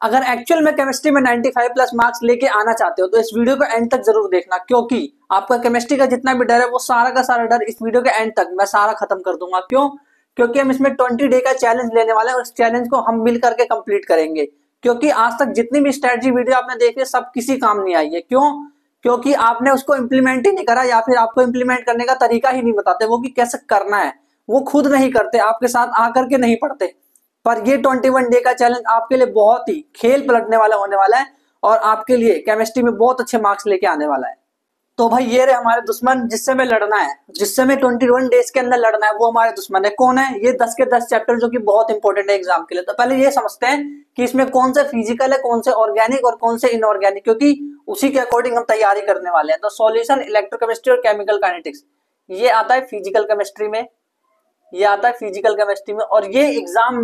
अगर एक्चुअल में केमिस्ट्री में 95 प्लस मार्क्स लेके आना चाहते हो तो इस वीडियो को एंड तक जरूर देखना, क्योंकि आपका केमिस्ट्री का जितना भी डर है वो सारा का सारा डर इस वीडियो के एंड तक मैं सारा खत्म कर दूंगा। क्यों? क्योंकि हम इसमें 20 डे का चैलेंज लेने वाले हैं और इस चैलेंज को हम मिल करके कंप्लीट करेंगे। क्योंकि आज तक जितनी भी स्ट्रेटजी वीडियो आपने देखी सब किसी काम नहीं आई है। क्यों? क्योंकि आपने उसको इम्प्लीमेंट ही नहीं करा, या फिर आपको इम्प्लीमेंट करने का तरीका ही नहीं बताते वो कि कैसे करना है। वो खुद नहीं करते, आपके साथ आकर के नहीं पढ़ते। पर ये 21 डे का चैलेंज आपके लिए बहुत ही खेल पलटने वाला होने वाला है और आपके लिए केमिस्ट्री में बहुत अच्छे मार्क्स लेके आने वाला है। तो भाई ये रहे हमारे दुश्मन जिससे हमें लड़ना है, जिससे हमें 21 डेज के अंदर लड़ना है, वो हमारे दुश्मन है। कौन है ये? 10 के 10 चैप्टर जो कि बहुत इंपॉर्टेंट है एग्जाम के लिए। तो पहले ये समझते हैं कि इसमें कौन से फिजिकल है, कौन से ऑर्गेनिक और कौन से इनऑर्गेनिक, क्योंकि उसी के अकॉर्डिंग हम तैयारी करने वाले हैं। तो सॉल्यूशन, इलेक्ट्रोकेमिस्ट्री और केमिकल काइनेटिक्स ये आता है फिजिकल केमिस्ट्री में, ये आता है फिजिकल केमिस्ट्री में। और ये एग्जाम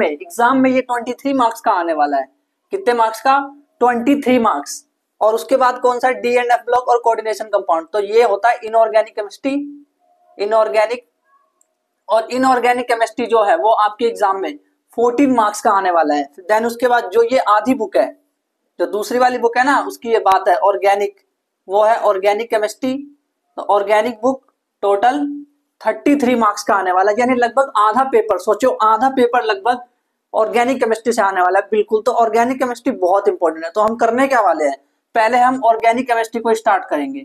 में ये 23 मार्क्स का आने वाला है। कितने मार्क्स का? 23 मार्क्स। और उसके बाद कौन सा? डी एंड एफ ब्लॉक और कोऑर्डिनेशन कंपाउंड। तो ये होता है इनऑर्गेनिक केमिस्ट्री, इनऑर्गेनिक। और इनऑर्गेनिक केमिस्ट्री जो है वो आपके एग्जाम में 14 मार्क्स का आने वाला है। देन उसके बाद जो ये आधी बुक है, जो दूसरी वाली बुक है ना, उसकी ये बात है ऑर्गेनिक, वो है ऑर्गेनिक केमिस्ट्री। तो ऑर्गेनिक बुक टोटल 33 मार्क्स का आने वाला है, यानी लगभग आधा पेपर, सोचो आधा पेपर लगभग ऑर्गेनिक केमिस्ट्री से आने वाला है। बिल्कुल, तो ऑर्गेनिक केमिस्ट्री बहुत इंपॉर्टेंट है। तो हम करने क्या वाले हैं? पहले हम ऑर्गेनिक केमिस्ट्री को स्टार्ट करेंगे।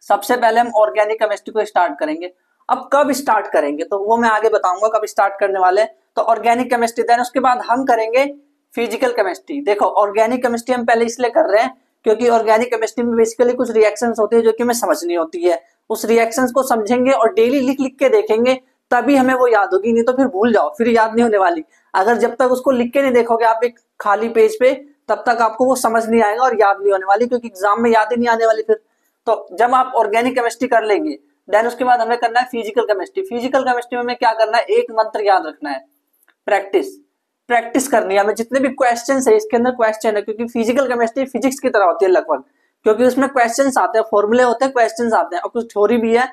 सबसे पहले हम ऑर्गेनिक केमिस्ट्री को स्टार्ट करेंगे। अब कब स्टार्ट करेंगे तो वो मैं आगे बताऊंगा कब स्टार्ट करने वाले हैं। तो ऑर्गेनिक केमिस्ट्री, देन उसके बाद हम करेंगे फिजिकल केमिस्ट्री। देखो ऑर्गेनिक केमिस्ट्री हम पहले इसलिए कर रहे हैं क्योंकि ऑर्गेनिक केमिस्ट्री में बेसिकली कुछ रिएक्शंस होती है जो कि हमें समझनी होती है। उस रिएक्शंस को समझेंगे और डेली लिख लिख के देखेंगे, तभी हमें वो याद होगी, नहीं तो फिर भूल जाओ, फिर याद नहीं होने वाली। अगर जब तक उसको लिख के नहीं देखोगे आप एक खाली पेज पे, तब तक आपको वो समझ नहीं आएगा और याद नहीं होने वाली, क्योंकि एग्जाम में याद ही नहीं आने वाली फिर। तो जब आप ऑर्गेनिक केमिस्ट्री कर लेंगे, देन उसके बाद हमें करना है फिजिकल केमिस्ट्री। फिजिकल केमिस्ट्री में हमें क्या करना है? एक मंत्र याद रखना है, प्रैक्टिस। प्रैक्टिस करनी है हमें। जितने भी क्वेश्चन है इसके अंदर क्वेश्चन है, क्योंकि फिजिकल केमिस्ट्री फिजिक्स की तरह होती है लगभग, क्योंकि उसमें क्वेश्चंस आते हैं, फॉर्मूले होते हैं, क्वेश्चंस आते हैं और कुछ थ्योरी भी है,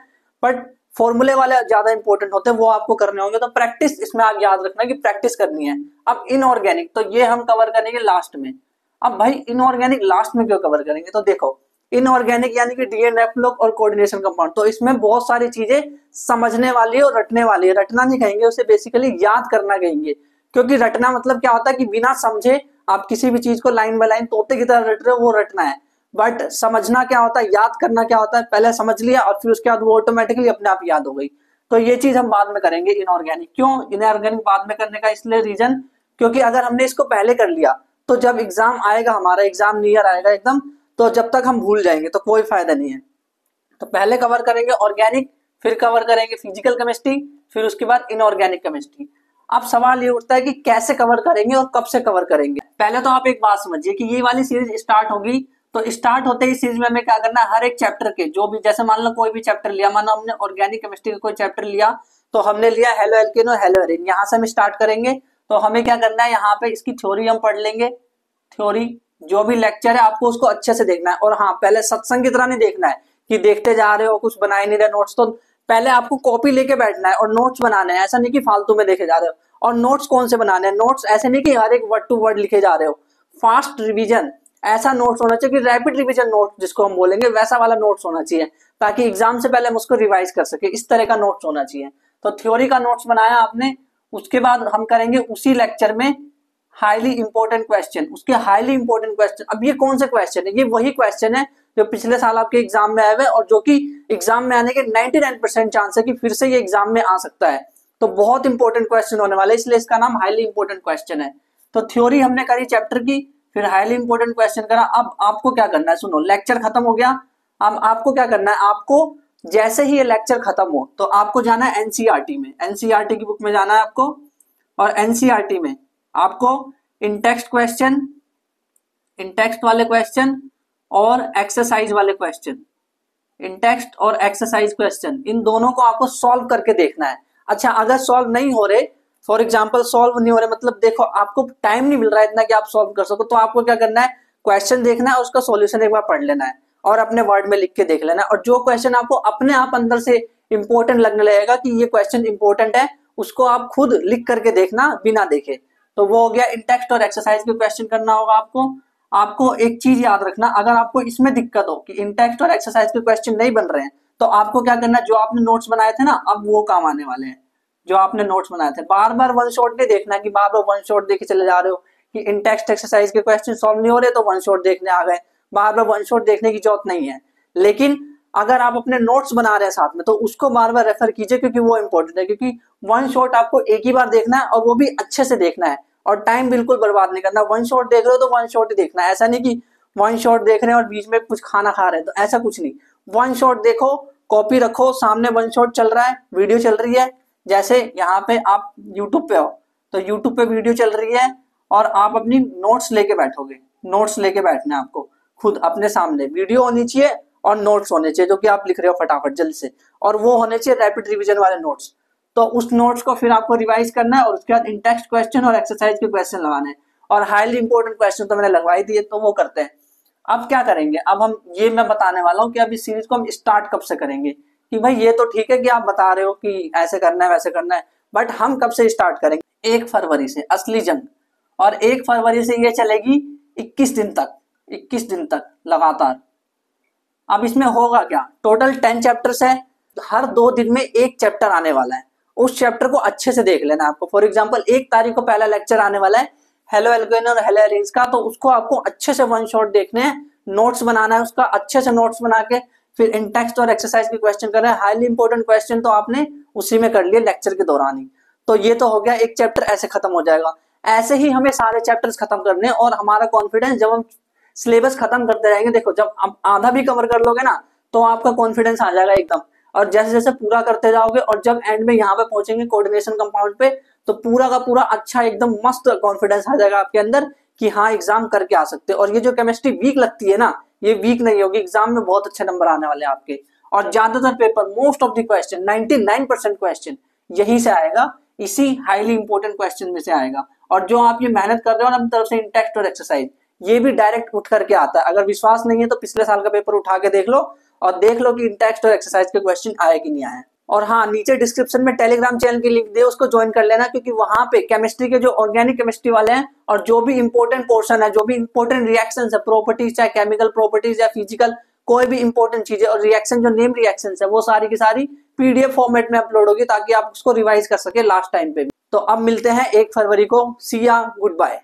बट फॉर्मूले वाले ज्यादा इंपॉर्टेंट होते हैं, वो आपको करने होंगे। तो प्रैक्टिस इसमें आप याद रखना कि प्रैक्टिस करनी है। अब इनऑर्गेनिक तो ये हम कवर करेंगे लास्ट में। अब भाई इनऑर्गेनिक लास्ट में क्यों कवर करेंगे? तो देखो इनऑर्गेनिक यानी कि डीएनएफ ब्लॉक और कोऑर्डिनेशन कंपाउंड, तो इसमें बहुत सारी चीजें समझने वाली है और रटने वाली है। रटना नहीं कहेंगे उसे, बेसिकली याद करना कहेंगे। क्योंकि रटना मतलब क्या होता है कि बिना समझे आप किसी भी चीज को लाइन बाय लाइन तोते की तरह रट रहे हो, वो रटना है। बट समझना क्या होता है, याद करना क्या होता है, पहले समझ लिया और फिर उसके बाद वो ऑटोमेटिकली अपने आप याद हो गई। तो ये चीज हम बाद में करेंगे इनऑर्गेनिक। क्यों इनऑर्गेनिक बाद में करने का? इसलिए रीजन, क्योंकि अगर हमने इसको पहले कर लिया तो जब एग्जाम आएगा, हमारा एग्जाम नियर आएगा एकदम, तो जब तक हम भूल जाएंगे तो कोई फायदा नहीं है। तो पहले कवर करेंगे ऑर्गेनिक, फिर कवर करेंगे फिजिकल केमिस्ट्री, फिर उसके बाद इनऑर्गेनिक केमिस्ट्री। अब सवाल ये उठता है कि कैसे कवर करेंगे और कब से कवर करेंगे। पहले तो आप एक बात समझिए कि ये वाली सीरीज स्टार्ट होगी, तो स्टार्ट होते ही सीरीज में हमें क्या करना है? हर एक चैप्टर के जो भी, जैसे मान लो कोई भी चैप्टर लिया, मान लो हमने ऑर्गेनिक केमिस्ट्री का कोई चैप्टर लिया, तो हमने लिया हेलो एल्केन और हेलो एरिन, यहाँ से हम स्टार्ट करेंगे। तो हमें क्या करना है? यहाँ पे इसकी थ्योरी हम पढ़ लेंगे। थ्योरी जो भी लेक्चर है आपको उसको अच्छे से देखना है। और हाँ, पहले सत्संग की तरह नहीं देखना है कि देखते जा रहे हो कुछ बनाए नहीं रहे नोट्स। तो पहले आपको कॉपी लेके बैठना है और नोट्स बनाने हैं। ऐसा नहीं कि फालतू में देखे जा रहे हो। और नोट्स कौन से बनाने हैं? नोट्स ऐसे नहीं कि हर एक वर्ड टू वर्ड लिखे जा रहे हो। फास्ट रिवीजन ऐसा नोट्स होना चाहिए कि रैपिड रिवीजन नोट जिसको हम बोलेंगे, वैसा वाला नोट्स होना चाहिए, ताकि एग्जाम से पहले हम उसको रिवाइज कर सके। इस तरह का नोट्स होना चाहिए। तो थ्योरी का नोट्स बनाया आपने, उसके बाद हम करेंगे उसी लेक्चर में हाईली इंपॉर्टेंट क्वेश्चन, उसके हाईली इंपॉर्टेंट क्वेश्चन। अब ये कौन से क्वेश्चन है? ये वही क्वेश्चन है जो पिछले साल आपके एग्जाम में आए हुए और जो कि एग्जाम में आने के 99% चांस है कि फिर से ये एग्जाम में आ सकता है। तो बहुत इंपॉर्टेंट क्वेश्चन होने वाले, इसलिए इसका नाम हाईली इंपॉर्टेंट क्वेश्चन है। तो थ्योरी हमने करी चैप्टर की, फिर हाईली इंपॉर्टेंट क्वेश्चन करा। अब आपको क्या करना है? सुनो, लेक्चर खत्म हो गया। अब आपको क्या करना है? आपको जैसे ही ये लेक्चर खत्म हो तो आपको जाना है एनसीईआरटी में। एनसीईआरटी की बुक में जाना है आपको, और एनसीईआरटी में आपको इन टेक्स्ट क्वेश्चन, इन टेक्स्ट वाले क्वेश्चन और एक्सरसाइज वाले क्वेश्चन, इन टेक्स्ट और एक्सरसाइज क्वेश्चन, इन दोनों को आपको सॉल्व करके देखना है। अच्छा, अगर सॉल्व नहीं हो रहे, फॉर एग्जांपल सॉल्व नहीं हो रहे, मतलब देखो आपको टाइम नहीं मिल रहा है इतना कि आप सॉल्व कर सको, तो आपको क्या करना है? क्वेश्चन देखना है और उसका सॉल्यूशन एक बार पढ़ लेना है और अपने वर्ड में लिख के देख लेना है। और जो क्वेश्चन आपको अपने आप अंदर से इंपॉर्टेंट लगने लगेगा कि ये क्वेश्चन इंपॉर्टेंट है, उसको आप खुद लिख करके देखना बिना देखे। तो वो हो गया इन टेक्स्ट और एक्सरसाइज के क्वेश्चन करना होगा आपको। आपको एक चीज याद रखना, अगर आपको इसमें दिक्कत हो कि इन टेक्स्ट और एक्सरसाइज के क्वेश्चन नहीं बन रहे हैं, तो आपको क्या करना है, जो आपने नोट्स बनाए थे ना, अब वो काम आने वाले हैं। जो आपने नोट्स बनाए थे, बार बार वन शॉट नहीं देखना कि बार बार वन शॉट देखे चले जा रहे हो कि इन टेक्स्ट एक्सरसाइज के क्वेश्चन सॉल्व नहीं हो रहे तो वन शॉट देखने आ गए। बार बार वन शॉट देखने की जरूरत नहीं है। लेकिन अगर आप अपने नोट्स बना रहे हैं साथ में, तो उसको बार बार रेफर कीजिए, क्योंकि वो इंपॉर्टेंट है। क्योंकि वन शॉट आपको एक ही बार देखना है और वो भी अच्छे से देखना है, और टाइम बिल्कुल बर्बाद नहीं करना। वन शॉट देख रहे हो तो वन शॉट ही देखना है, ऐसा नहीं कि वन शॉट देख रहे हैं और बीच में कुछ खाना खा रहे हैं, तो ऐसा कुछ नहीं। वन शॉट देखो, कॉपी रखो, सामने वन शॉट चल रहा है, वीडियो चल रही है। जैसे यहाँ पे आप यूट्यूब पे हो तो यूट्यूब पे वीडियो चल रही है और आप अपनी नोट्स लेके बैठोगे, नोट्स लेके बैठना है आपको। खुद अपने सामने वीडियो होनी चाहिए और नोट्स होने चाहिए जो कि आप लिख रहे हो फटाफट जल्द से, और वो होने चाहिए रैपिड रिवीजन वाले नोट्स। तो उस नोट्स को फिर आपको रिवाइज करना है और उसके बाद इन टेक्स्ट क्वेश्चन और एक्सरसाइज के क्वेश्चन लगाने हैं। और हाईली इंपॉर्टेंट क्वेश्चन तो मैंने लगवाई दिए, तो वो करते हैं। अब क्या करेंगे, अब हम ये मैं बताने वाला हूँ कि अब इस सीरीज को हम स्टार्ट कब से करेंगे। कि भाई ये तो ठीक है कि आप बता रहे हो कि ऐसे करना है वैसे करना है, बट हम कब से स्टार्ट करेंगे। 1 फरवरी से असली जंग, और 1 फरवरी से ये चलेगी 21 दिन तक, 21 दिन तक लगातार। अब इसमें होगा क्या, टोटल 10 चैप्टर्स है, हर 2 दिन में एक चैप्टर आने वाला है। उस चैप्टर को अच्छे से देख लेना आपको। फॉर एग्जांपल 1 तारीख को पहला लेक्चर आने वाला है हेलो एल्केन और हेलो एरीन्स का, तो उसको आपको अच्छे से वन शॉट देखने हैं, नोट्स बनाना है उसका, अच्छे से नोट्स बना के फिर इन टेक्स्ट और एक्सरसाइज के क्वेश्चन कर रहे हैं। हाईली इंपॉर्टेंट क्वेश्चन तो आपने उसी में कर लिए लेक्चर के दौरान ही। तो ये तो हो गया, एक चैप्टर ऐसे खत्म हो जाएगा। ऐसे ही हमें सारे चैप्टर्स खत्म करने, और हमारा कॉन्फिडेंस जब हम सिलेबस खत्म करते रहेंगे, देखो जब आप आधा भी कवर कर लोगे ना, तो आपका कॉन्फिडेंस आ जाएगा एकदम। और जैसे जैसे पूरा करते जाओगे और जब एंड में यहाँ पे पहुंचेंगे कोऑर्डिनेशन कंपाउंड पे, तो पूरा का पूरा अच्छा एकदम मस्त कॉन्फिडेंस आ जाएगा आपके अंदर कि हाँ एग्जाम करके आ सकते हैं। और ये जो केमिस्ट्री वीक लगती है ना, ये वीक नहीं होगी, एग्जाम में बहुत अच्छे नंबर आने वाले हैं आपके। और ज्यादातर paper, most of the question, 99% question यहीं से आएगा, इसी हाईली इंपॉर्टेंट क्वेश्चन में से आएगा। और जो आप ये मेहनत कर रहे हो ना अपनी तरफ से इन टेक्स्ट और एक्सरसाइज, ये भी डायरेक्ट उठ करके आता है। अगर विश्वास नहीं है तो पिछले साल का पेपर उठा के देख लो, और देख लो कि इन टेक्स्ट और एक्सरसाइज के क्वेश्चन आए कि नहीं आए। और हाँ, नीचे डिस्क्रिप्शन में टेलीग्राम चैनल की लिंक दे, उसको ज्वाइन कर लेना, क्योंकि वहां पे केमिस्ट्री के जो ऑर्गेनिक केमिस्ट्री वाले हैं और जो भी इंपॉर्टेंट पोर्शन है, जो भी इंपॉर्टेंट रिएक्शंस है, प्रॉपर्टीज चाहे केमिकल प्रॉपर्टीज या फिजिकल कोई भी इंपॉर्टेंट चीज है, और रिएक्शन जो नेम रिएक्शंस है, वो सारी की सारी पीडीएफ फॉर्मेट में अपलोड होगी, ताकि आप उसको रिवाइज कर सके लास्ट टाइम पे भी। तो अब मिलते हैं 1 फरवरी को। सी या, गुड बाय।